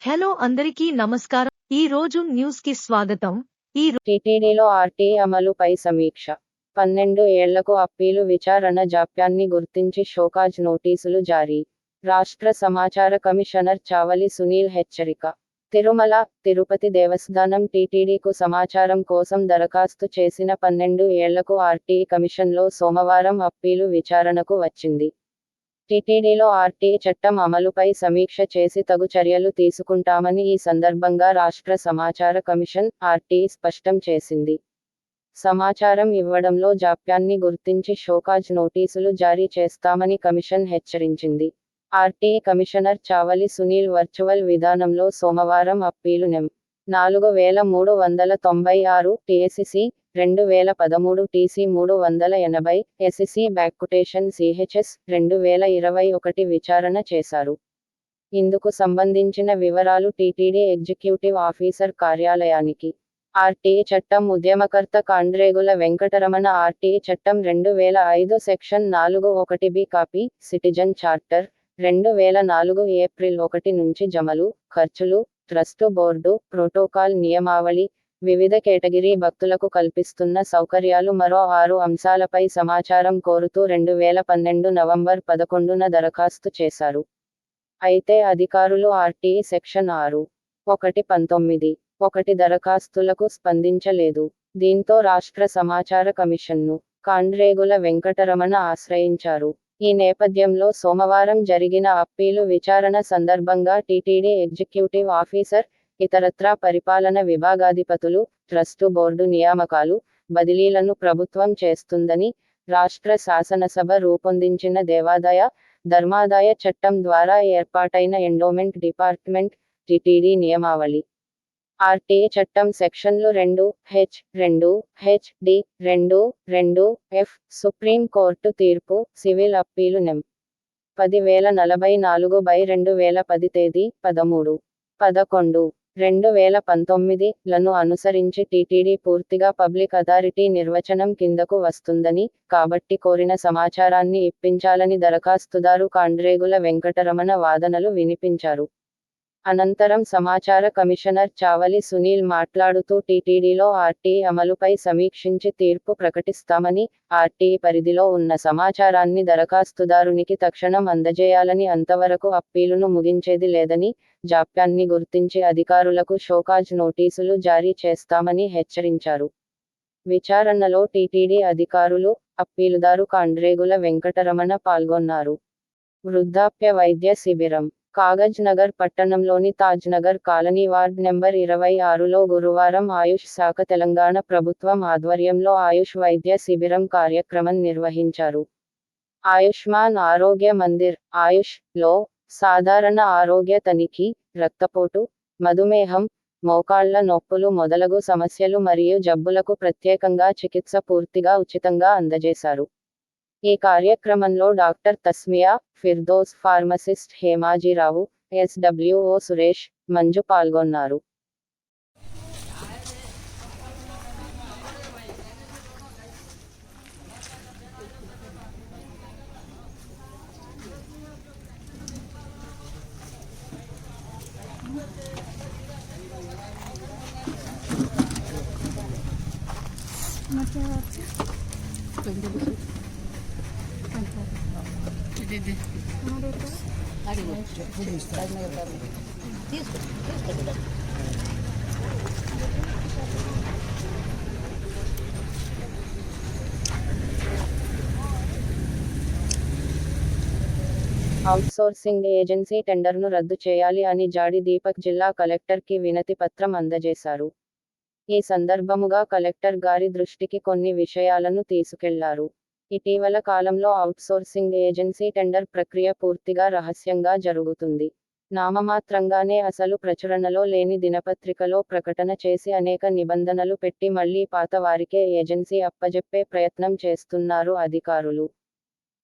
Hello అందరికీ నమస్కారం. ఈ రోజు న్యూస్ కి స్వాగతం. టీటీడీలో ఆర్టీఐ అమలుపై సమీక్ష. 12 ఏళ్లకు అప్పీలు విచారణ జాప్యాన్ని గుర్తించి షోకాజ్ నోటీసులు జారీ. రాష్ట్ర సమాచార కమిషనర్ చావలి సునీల్ హెచ్చరిక. తిరుమల, తిరుపతి దేవస్థానం టీటీడీకు సమాచారం కోసం దరఖాస్తు చేసిన 12 ఏళ్లకు ఆర్టీఐ కమిషన్లో సోమవారం అప్పీలు విచారణకు వచ్చింది. టీటీడీలో ఆర్టీఐ చట్టం అమలుపై సమీక్ష చేసి తగు చర్యలు తీసుకుంటామని ఈ సందర్భంగా రాష్ట్ర సమాచార కమిషన్, ఆర్టీఐ స్పష్టం చేసింది. సమాచారం ఇవ్వడంలో జాప్యాన్ని గుర్తించి షోకాజ్ నోటీసులు జారీ చేస్తామని కమిషన్ హెచ్చరించింది. RTI commissioner Chavali Sunil virtual విధానంలో సోమవారం అప్పీలు నెం. 4396 టీఎస్సీ 2013 టీసీ 380 ఎస్సీ బ్యాక్యుటేషన్ సిహెచ్ఎస్ 2021 విచారణ చేశారు. ఇందుకు సంబంధించిన వివరాలు టీటీడీ ఎగ్జిక్యూటివ్ ఆఫీసర్ కార్యాలయానికి. ఆర్టీఐ చట్టం ఉద్యమకర్త కాండ్రేగుల వెంకటరమణ ఆర్టీఐ చట్టం 2005 సెక్షన్ 41బి కాపీ, సిటిజన్ చార్టర్ 2004 ఏప్రిల్ 1 నుంచి జమలు, ఖర్చులు, ట్రస్టు బోర్డు, ప్రోటోకాల్ నియమావళి, వివిధ కేటగిరీ భక్తులకు కల్పిస్తున్న సౌకర్యాలు మరో 6 అంశాలపై సమాచారం కోరుతూ 2012 నవంబర్ 11న దరఖాస్తు చేశారు. అయితే అధికారులు ఆర్టీఐ సెక్షన్ 6(1)(19)(1) దరఖాస్తులకు స్పందించలేదు. దీంతో రాష్ట్ర సమాచార కమిషన్ను కాండ్రేగుల వెంకటరమణ ఆశ్రయించారు. ఈ నేపథ్యంలో సోమవారం జరిగిన అప్పీలు విచారణ సందర్భంగా టీటీడీ ఎగ్జిక్యూటివ్ ఆఫీసర్, ఇతరత్రా పరిపాలన విభాగాధిపతులు, ట్రస్టు బోర్డు నియామకాలు, బదిలీలను ప్రభుత్వం చేస్తుందని, రాష్ట్ర శాసనసభ రూపొందించిన దేవాదాయ, ధర్మాదాయ చట్టం ద్వారా ఏర్పాటైన ఎండోమెంట్ డిపార్ట్మెంట్, టీటీడీ నియమావళి, ఆర్టీఐ చట్టం సెక్షన్లు 2(h), 2(h), D, 2(2)(f), supreme court తీర్పు, సివిల్ అప్పీలు నెం. 10044/2010 తేదీ 13/11/2019 లను అనుసరించి టీటీడీ పూర్తిగా పబ్లిక్ అథారిటీ నిర్వచనం కిందకు వస్తుందని, కాబట్టి కోరిన సమాచారాన్ని ఇప్పించాలని దరఖాస్తుదారు కాండ్రేగుల వెంకటరమణ వాదనలు వినిపించారు. అనంతరం సమాచార కమిషనర్ చావలి సునీల్ మాట్లాడుతూ టీటీడీలో ఆర్టీఐ అమలుపై సమీక్షించి తీర్పు ప్రకటిస్తామని, ఆర్టీఐ పరిధిలో ఉన్న సమాచారాన్ని దరఖాస్తుదారునికి తక్షణం అందజేయాలని, అంతవరకు అప్పీలును ముగించేది లేదని, జాప్యాన్ని గుర్తించి అధికారులకు షోకాజ్ నోటీసులు జారీ చేస్తామని హెచ్చరించారు. విచారణలో టీటీడీ అధికారులు, అప్పీలుదారు కాండ్రేగుల వెంకటరమణ పాల్గొన్నారు. వృద్ధాప్య వైద్య శిబిరం. కాగజ్ నగర్ పట్టణంలోని Taj Nagar colony ward number 26లో గురువారం ఆయుష్ శాఖ తెలంగాణ ప్రభుత్వం ఆధ్వర్యంలో ఆయుష్ వైద్య శిబిరం కార్యక్రమం నిర్వహించారు. ఆయుష్మాన్ ఆరోగ్య మందిర్, ఆయుష్ లో సాధారణ ఆరోగ్య తనిఖీ, రక్తపోటు, మధుమేహం, మోకాళ్ల నొప్పులు మొదలగు సమస్యలు మరియు జబ్బులకు ప్రత్యేకంగా చికిత్స పూర్తిగా ఉచితంగా అందజేశారు. ఈ కార్యక్రమంలో doctor Tasmiya, Firdous, pharmacist Hemajirao, SWO Suresh, Manju పాల్గొన్నారు. అవుట్సోర్సింగ్ ఏజెన్సీ టెండర్ను రద్దు చేయాలి అని జాడి దీపక్ జిల్లా కలెక్టర్కి వినతి పత్రం అందజేశారు. ఈ సందర్భముగా కలెక్టర్ గారి దృష్టికి కొన్ని విషయాలను తీసుకెళ్లారు. ఇటీవల కాలంలో అవుట్సోర్సింగ్ ఏజెన్సీ టెండర్ ప్రక్రియ పూర్తిగా రహస్యంగా జరుగుతుంది. నామమాత్రంగానే అసలు ప్రచురణలో లేని దినపత్రికలో ప్రకటన చేసి అనేక నిబంధనలు పెట్టి మళ్లీ పాత వారికే ఏజెన్సీ అప్పజెప్పే ప్రయత్నం చేస్తున్నారు అధికారులు.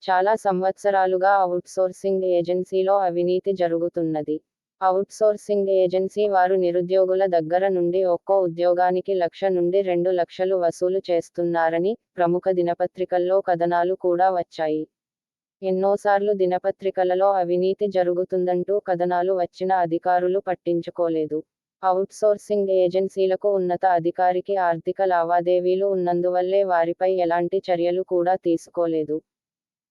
చాలా సంవత్సరాలుగా అవుట్సోర్సింగ్ ఏజెన్సీలో అవినీతి జరుగుతున్నది. అవుట్సోర్సింగ్ ఏజెన్సీ వారు నిరుద్యోగుల దగ్గర నుండి ఒక్కో ఉద్యోగానికి 1,00,000 నుండి 2 లక్షలు వసూలు చేస్తున్నారని ప్రముఖ దినపత్రికల్లో కథనాలు కూడా వచ్చాయి. ఎన్నోసార్లు దినపత్రికలలో అవినీతి జరుగుతుందంటూ కథనాలు వచ్చిన అధికారులు పట్టించుకోలేదు. అవుట్సోర్సింగ్ ఏజెన్సీలకు ఉన్నత అధికారికి ఆర్థిక లావాదేవీలు ఉన్నందువల్లే వారిపై ఎలాంటి చర్యలు కూడా తీసుకోలేదు.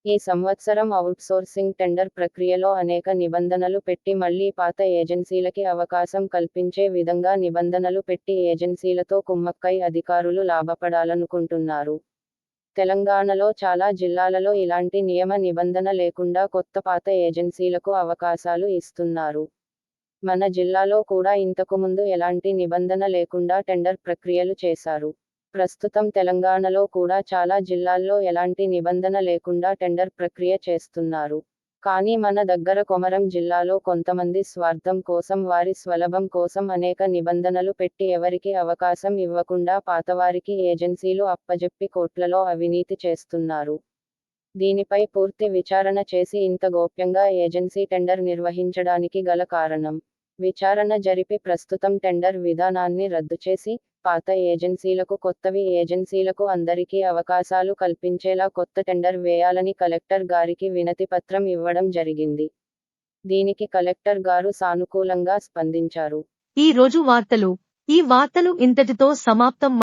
ఈ సంవత్సరం అవుట్సోర్సింగ్ టెండర్ ప్రక్రియలో అనేక నిబంధనలు పెట్టి మళ్లీ పాత ఏజెన్సీలకి అవకాశం కల్పించే విధంగా నిబంధనలు పెట్టి ఏజెన్సీలతో కుమ్మక్కై అధికారులు లాభపడాలనుకుంటున్నారు. తెలంగాణలో చాలా జిల్లాలలో ఇలాంటి నియమ నిబంధన లేకుండా కొత్త పాత ఏజెన్సీలకు అవకాశాలు ఇస్తున్నారు. మన జిల్లాలో కూడా ఇంతకుముందు ఎలాంటి నిబంధన లేకుండా టెండర్ ప్రక్రియలు చేశారు. ప్రస్తుతం తెలంగాణలో కూడా చాలా జిల్లాల్లో ఎలాంటి నిబంధన లేకుండా టెండర్ ప్రక్రియ చేస్తున్నారు. కానీ మన దగ్గర కొమరం జిల్లాలో కొంతమంది స్వార్థం కోసం వారి స్వలాభం కోసం అనేక నిబంధనలు పెట్టి ఎవరికి అవకాశం ఇవ్వకుండా పాతవారికి ఏజెన్సీలు అప్పజెప్పి కోట్లలో అవినీతి చేస్తున్నారు. దీనిపై పూర్తి విచారణ చేసి ఇంత గోప్యంగా ఏజెన్సీ టెండర్ నిర్వహించడానికి గల కారణం విచారణ జరిపి ప్రస్తుతం టెండర్ విధానాన్ని రద్దు చేసి పాత ఏజెన్సీలకు కొత్తవి ఏజెన్సీలకు అందరికీ అవకాశాలు కల్పించేలా కొత్త టెండర్ వేయాలని కలెక్టర్ గారికి వినతి పత్రం ఇవ్వడం జరిగింది. దీనికి కలెక్టర్ గారు సానుకూలంగా స్పందించారు. ఈ రోజు వార్తలు ఇంతటితో సమాప్తం.